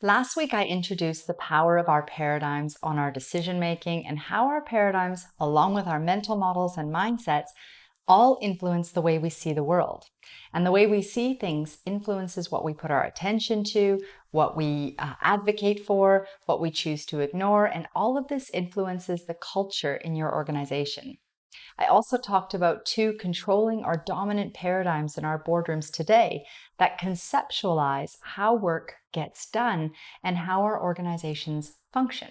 Last week, I introduced the power of our paradigms on our decision making and how our paradigms, along with our mental models and mindsets, all influence the way we see the world. And the way we see things influences what we put our attention to, what we advocate for, what we choose to ignore, and all of this influences the culture in your organization. I also talked about two controlling or dominant paradigms in our boardrooms today that conceptualize how work gets done and how our organizations function.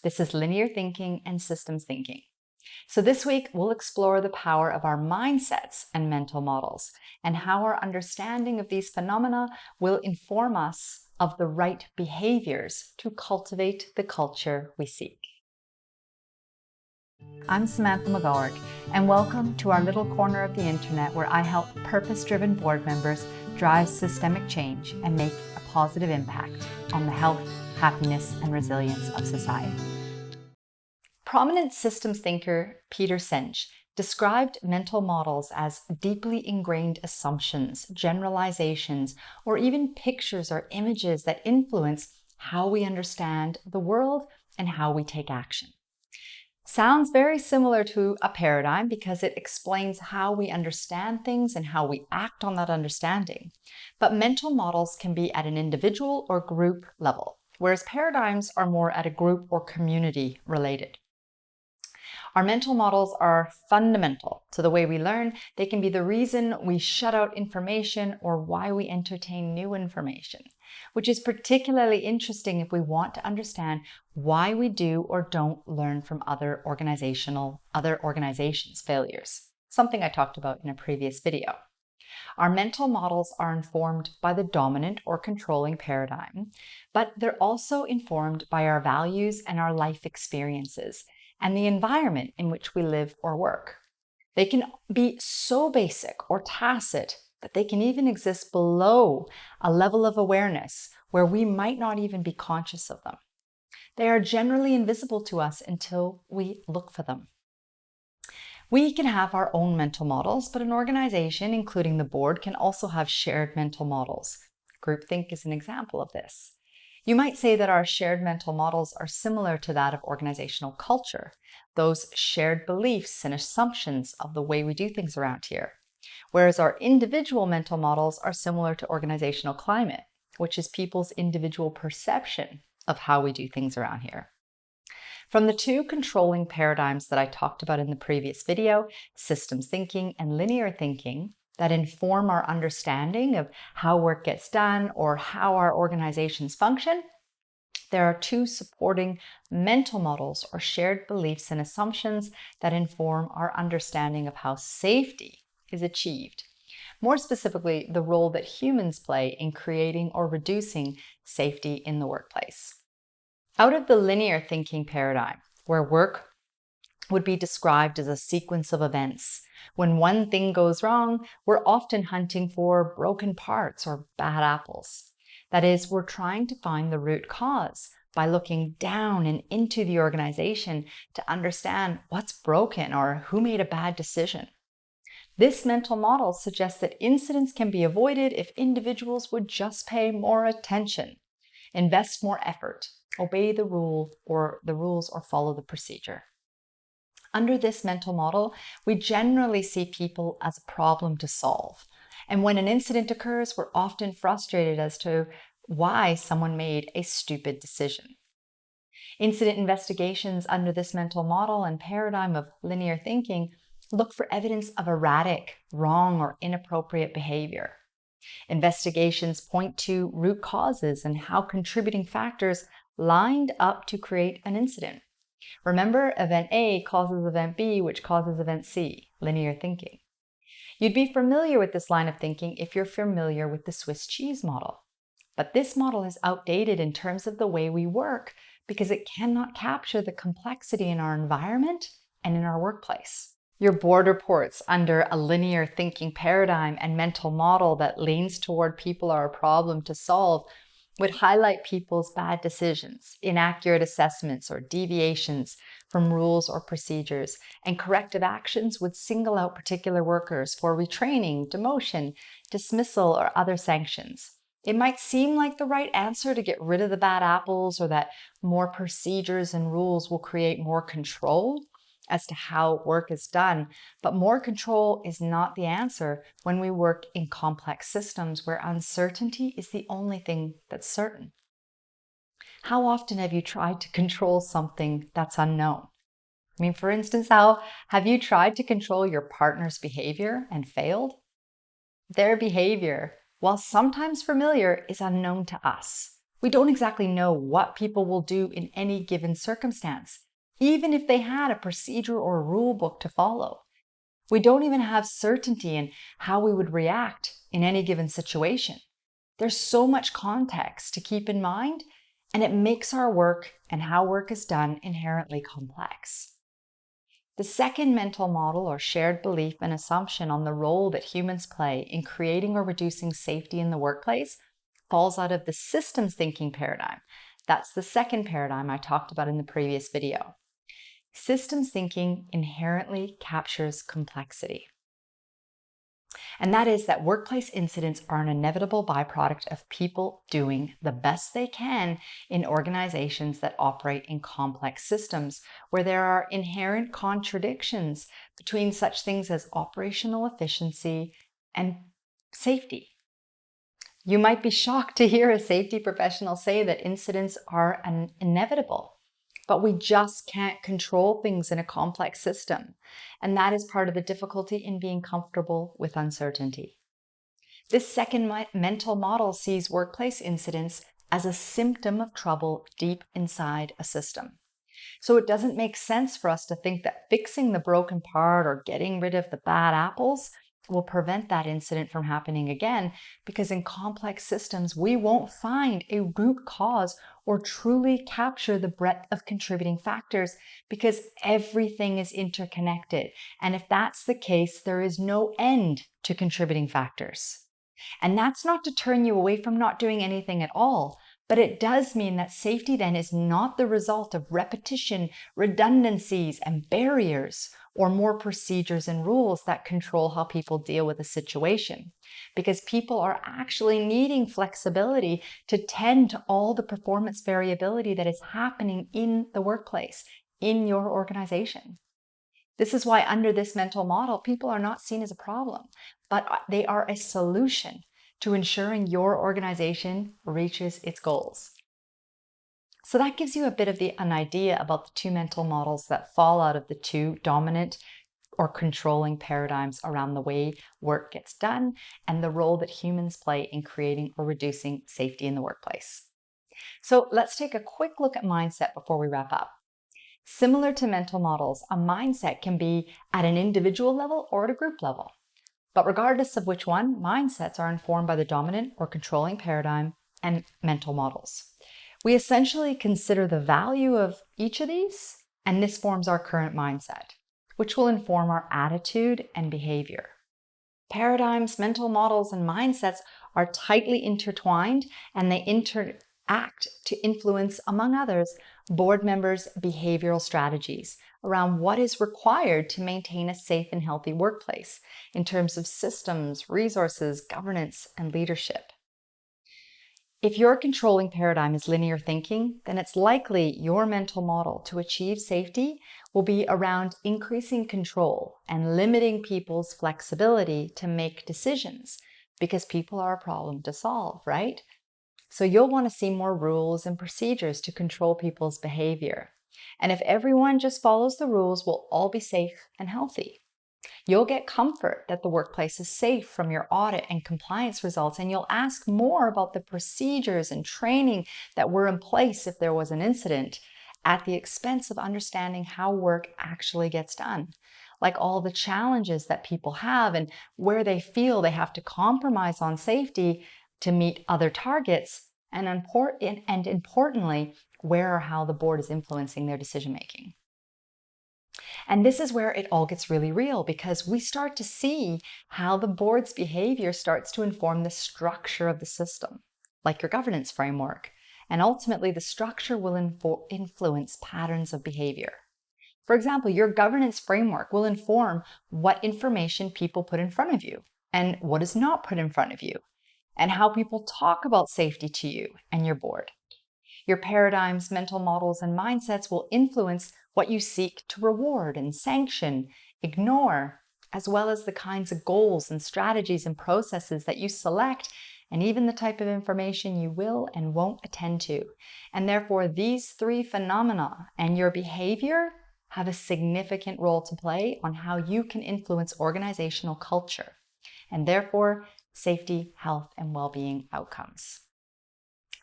This is linear thinking and systems thinking. So this week, we'll explore the power of our mindsets and mental models and how our understanding of these phenomena will inform us of the right behaviors to cultivate the culture we seek. I'm Samantha McGolrick, and welcome to our little corner of the internet where I help purpose-driven board members drive systemic change and make a positive impact on the health, happiness, and resilience of society. Prominent systems thinker Peter Senge described mental models as deeply ingrained assumptions, generalizations, or even pictures or images that influence how we understand the world and how we take action. Sounds very similar to a paradigm because it explains how we understand things and how we act on that understanding. But mental models can be at an individual or group level, whereas paradigms are more at a group or community related. Our mental models are fundamental to the way we learn. They can be the reason we shut out information or why we entertain new information, which is particularly interesting if we want to understand why we do or don't learn from other organizations' failures, something I talked about in a previous video. Our mental models are informed by the dominant or controlling paradigm, but they're also informed by our values and our life experiences and the environment in which we live or work. They can be so basic or tacit that they can even exist below a level of awareness where we might not even be conscious of them. They are generally invisible to us until we look for them. We can have our own mental models, but an organization, including the board, can also have shared mental models. Groupthink is an example of this. You might say that our shared mental models are similar to that of organizational culture, those shared beliefs and assumptions of the way we do things around here. Whereas our individual mental models are similar to organizational climate, which is people's individual perception of how we do things around here. From the two controlling paradigms that I talked about in the previous video, systems thinking and linear thinking, that inform our understanding of how work gets done or how our organizations function, there are two supporting mental models or shared beliefs and assumptions that inform our understanding of how safety is achieved. More specifically, the role that humans play in creating or reducing safety in the workplace. Out of the linear thinking paradigm, where work would be described as a sequence of events. When one thing goes wrong, we're often hunting for broken parts or bad apples. That is, we're trying to find the root cause by looking down and into the organization to understand what's broken or who made a bad decision. This mental model suggests that incidents can be avoided if individuals would just pay more attention, invest more effort, obey the rules or follow the procedure. Under this mental model, we generally see people as a problem to solve. And when an incident occurs, we're often frustrated as to why someone made a stupid decision. Incident investigations under this mental model and paradigm of linear thinking look for evidence of erratic, wrong, or inappropriate behavior. Investigations point to root causes and how contributing factors lined up to create an incident. Remember, event A causes event B, which causes event C, linear thinking. You'd be familiar with this line of thinking if you're familiar with the Swiss cheese model. But this model is outdated in terms of the way we work because it cannot capture the complexity in our environment and in our workplace. Your board reports under a linear thinking paradigm and mental model that leans toward people are a problem to solve would highlight people's bad decisions, inaccurate assessments, or deviations from rules or procedures, and corrective actions would single out particular workers for retraining, demotion, dismissal, or other sanctions. It might seem like the right answer to get rid of the bad apples, or that more procedures and rules will create more control as to how work is done. But more control is not the answer when we work in complex systems where uncertainty is the only thing that's certain. How often have you tried to control something that's unknown? I mean, for instance, how have you tried to control your partner's behavior and failed? Their behavior, while sometimes familiar, is unknown to us. We don't exactly know what people will do in any given circumstance, even if they had a procedure or a rule book to follow. We don't even have certainty in how we would react in any given situation. There's so much context to keep in mind, and it makes our work and how work is done inherently complex. The second mental model, or shared belief and assumption on the role that humans play in creating or reducing safety in the workplace, falls out of the systems thinking paradigm. That's the second paradigm I talked about in the previous video. Systems thinking inherently captures complexity. And that is that workplace incidents are an inevitable byproduct of people doing the best they can in organizations that operate in complex systems, where there are inherent contradictions between such things as operational efficiency and safety. You might be shocked to hear a safety professional say that incidents are inevitable. But we just can't control things in a complex system. And that is part of the difficulty in being comfortable with uncertainty. This second mental model sees workplace incidents as a symptom of trouble deep inside a system. So it doesn't make sense for us to think that fixing the broken part or getting rid of the bad apples will prevent that incident from happening again, because in complex systems, we won't find a root cause or truly capture the breadth of contributing factors, because everything is interconnected. And if that's the case, there is no end to contributing factors. And that's not to turn you away from not doing anything at all, but it does mean that safety then is not the result of repetition, redundancies, and barriers, or more procedures and rules that control how people deal with a situation. Because people are actually needing flexibility to tend to all the performance variability that is happening in the workplace, in your organization. This is why under this mental model, people are not seen as a problem, but they are a solution to ensuring your organization reaches its goals. So that gives you a bit of an idea about the two mental models that fall out of the two dominant or controlling paradigms around the way work gets done and the role that humans play in creating or reducing safety in the workplace. So let's take a quick look at mindset before we wrap up. Similar to mental models, a mindset can be at an individual level or at a group level. But regardless of which one, mindsets are informed by the dominant or controlling paradigm and mental models. We essentially consider the value of each of these, and this forms our current mindset, which will inform our attitude and behavior. Paradigms, mental models, and mindsets are tightly intertwined, and they interact to influence, among others, board members' behavioral strategies around what is required to maintain a safe and healthy workplace in terms of systems, resources, governance, and leadership. If your controlling paradigm is linear thinking, then it's likely your mental model to achieve safety will be around increasing control and limiting people's flexibility to make decisions, because people are a problem to solve, right? So you'll want to see more rules and procedures to control people's behavior. And if everyone just follows the rules, we'll all be safe and healthy. You'll get comfort that the workplace is safe from your audit and compliance results, and you'll ask more about the procedures and training that were in place if there was an incident, at the expense of understanding how work actually gets done. Like all the challenges that people have and where they feel they have to compromise on safety to meet other targets, and importantly, where or how the board is influencing their decision making. And this is where it all gets really real, because we start to see how the board's behavior starts to inform the structure of the system, like your governance framework. And ultimately, the structure will influence patterns of behavior. For example, your governance framework will inform what information people put in front of you and what is not put in front of you. and how people talk about safety to you and your board. Your paradigms, mental models, and mindsets will influence what you seek to reward and sanction, ignore, as well as the kinds of goals and strategies and processes that you select, and even the type of information you will and won't attend to. And therefore, these three phenomena and your behavior have a significant role to play on how you can influence organizational culture, and therefore safety, health, and well-being outcomes.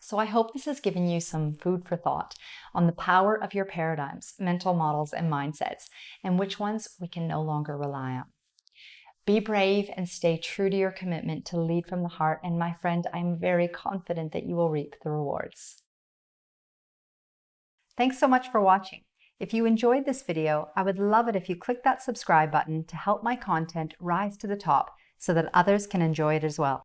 So I hope this has given you some food for thought on the power of your paradigms, mental models, and mindsets, and which ones we can no longer rely on. Be brave and stay true to your commitment to lead from the heart, and my friend, I'm very confident that you will reap the rewards. Thanks so much for watching. If you enjoyed this video, I would love it if you click that subscribe button to help my content rise to the top so that others can enjoy it as well.